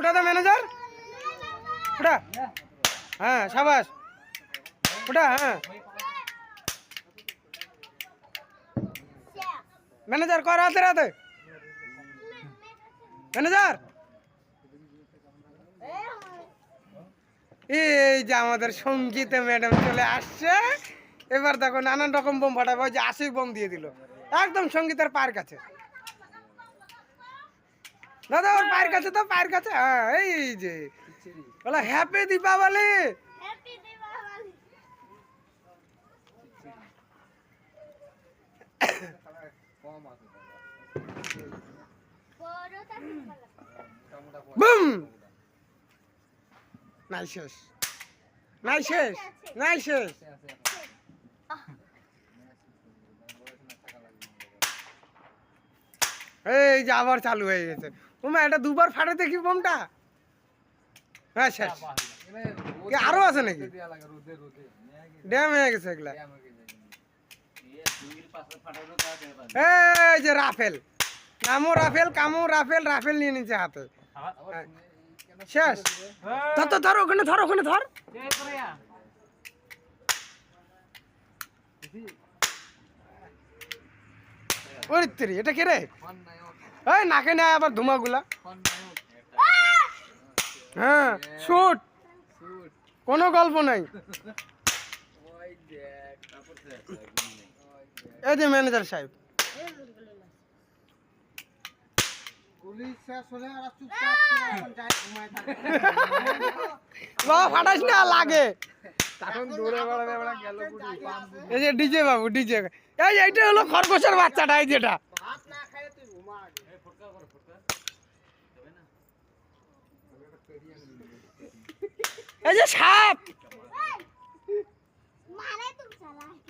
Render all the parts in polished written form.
उठा दो मैनेजर उठा हाँ शाबाश उठा हाँ मैनेजर कर आते रहते मैनेजर এই যে আমাদের সঙ্গীতে ম্যাডাম চলে আসছে এবার দেখো নানান রকম বোম ফাটাবে ওই যে আশিক বোম দিয়ে দিল একদম সঙ্গীতের পায়ের কাছে দাদা ওর পায়ের কাছে তো পায়ের কাছে হ্যাঁ এই যে বলা হ্যাপি দীপাবলি বুম নাই শেষ নাই শেষ নাই শেষ এই যে আবার চালু হয়ে গেছে তুমি এটা দুবার ফাটে দেখি বোমটা হ্যাঁ শেষ আরো আছে নাকি ড্যাম হয়ে গেছে এগুলা এই যে রাফেল নামও রাফেল কামও রাফেল রাফেল নিয়ে নিচ্ছে হাতে শেষ ধর তো ধর ওখানে ধর ওখানে ধর ওরে তেরি এটা কে রে এই নাকে নেয় আবার ধুমাগুলা হ্যাঁ শুট কোনো গল্প নাই এই যে ম্যানেজার সাহেব ফাটাস না লাগে এই যে ডিজে বাবু ডিজে এই এইটা হলো খরগোশের বাচ্চাটা এই যেটা এই যে সাপ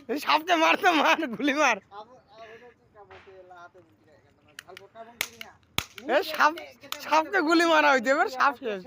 এই সাপকে মারতে মার গুলি মার এই সাপ সাপকে গুলি মারা হইতে এবার সাপ শেষ